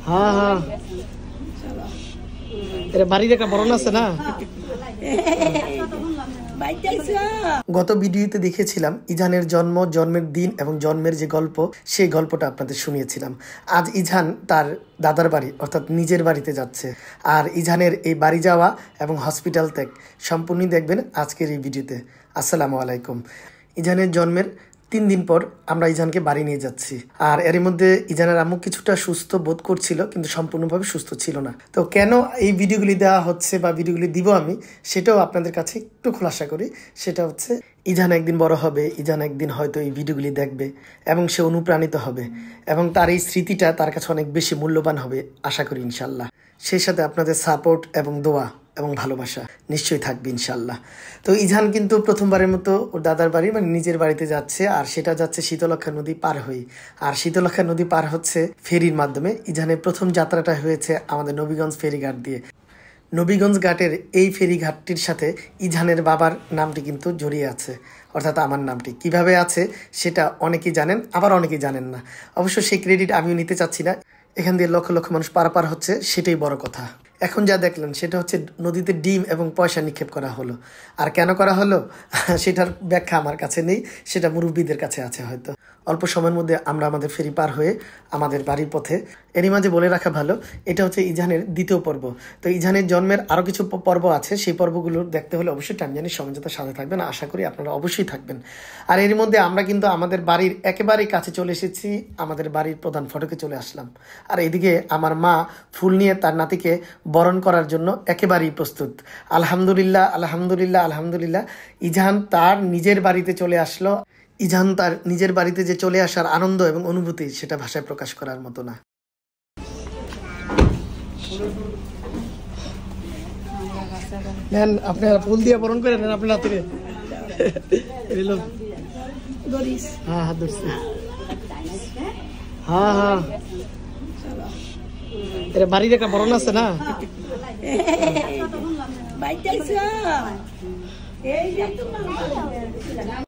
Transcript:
হ্যাঁ হ্যাঁ এটা বাড়ির একটা বরণ আছে না। গত ভিডিওতে দেখেছিলাম ইজানের জন্মের দিন এবং জন্মের যে গল্প, সেই গল্পটা আপনাদের শুনিয়েছিলাম। আজ ইজান তার দাদার বাড়ি অর্থাৎ নিজের বাড়িতে যাচ্ছে। আর ইজানের এই বাড়ি যাওয়া এবং হসপিটাল ত্যাগ সম্পূর্ণই দেখবেন আজকের এই ভিডিওতে। আসসালামু আলাইকুম। ইজানের জন্মের 3 দিন পর আমরা ইজানকে বাড়ি নিয়ে যাচ্ছি। আর এর মধ্যে ইজানের আম্মু কিছুটা সুস্থ বোধ করছিল, কিন্তু সম্পূর্ণভাবে সুস্থ ছিল না। তো কেন এই ভিডিওগুলি দেওয়া হচ্ছে বা ভিডিওগুলি দিব আমি, সেটাও আপনাদের কাছে একটু খোলাসা করি। সেটা হচ্ছে ইজান একদিন বড় হবে, ইজান একদিন হয়তো এই ভিডিওগুলি দেখবে এবং সে অনুপ্রাণিত হবে এবং তার এই স্মৃতিটা তার কাছে অনেক বেশি মূল্যবান হবে আশা করি ইনশাল্লাহ। সেই সাথে আপনাদের সাপোর্ট এবং দোয়া এবং ভালোবাসা নিশ্চয়ই থাকবে ইনশাল্লাহ। তো ইজান কিন্তু প্রথমবারের মতো ওর দাদার বাড়ি মানে নিজের বাড়িতে যাচ্ছে, আর সেটা যাচ্ছে শীতলক্ষা নদী পার হয়ে। আর শীতলক্ষা নদী পার হচ্ছে ফেরির মাধ্যমে। ইজানের প্রথম যাত্রাটা হয়েছে আমাদের নবীগঞ্জ ফেরিঘাট দিয়ে। নবীগঞ্জ ঘাটের এই ফেরিঘাটটির সাথে ইজানের বাবার নামটি কিন্তু জড়িয়ে আছে, অর্থাৎ আমার নামটি। কিভাবে আছে সেটা অনেকেই জানেন, আবার অনেকেই জানেন না। অবশ্য সেই ক্রেডিট আমিও নিতে চাচ্ছি না। এখান দিয়ে লক্ষ লক্ষ মানুষ পারাপার হচ্ছে, সেটাই বড় কথা। এখন যা দেখলেন সেটা হচ্ছে নদীতে ডিম এবং পয়সা নিক্ষেপ করা হলো। আর কেন করা হলো সেটার ব্যাখ্যা আমার কাছে নেই, সেটা মুরব্বীদের কাছে আছে হয়তো। অল্প সময়ের মধ্যে আমরা আমাদের ফেরি পার হয়ে আমাদের বাড়ির পথে। এরই মাঝে বলে রাখা ভালো, এটা হচ্ছে ইজানের 2য় পর্ব। তো ইজানের জন্মের আরও কিছু পর্ব আছে, সেই পর্বগুলো দেখতে হলে অবশ্যই টাইমজানির সমঝোতার সাথে থাকবেন। আশা করি আপনারা অবশ্যই থাকবেন। আর এর মধ্যে আমরা কিন্তু আমাদের বাড়ির একেবারেই কাছে চলে এসেছি, আমাদের বাড়ির প্রধান ফটকে চলে আসলাম। আর এদিকে আমার মা ফুল নিয়ে তার নাতিকে বরণ করার জন্য একেবারেই প্রস্তুত। আলহামদুলিল্লাহ আলহামদুলিল্লাহ আলহামদুলিল্লাহ। ইজান তার নিজের বাড়িতে চলে আসলো। ইজান তার নিজের বাড়িতে যে চলে আসার আনন্দ এবং অনুভূতি, সেটা ভাষায় প্রকাশ করার মতো না। নেন আপনারা ফুল দিয়ে বরণ করে নেন আপনার হাতে। হ্যাঁ হাত ধরছি। হ্যাঁ হ্যাঁ এটা বাড়ির একটা বরণ আছে না।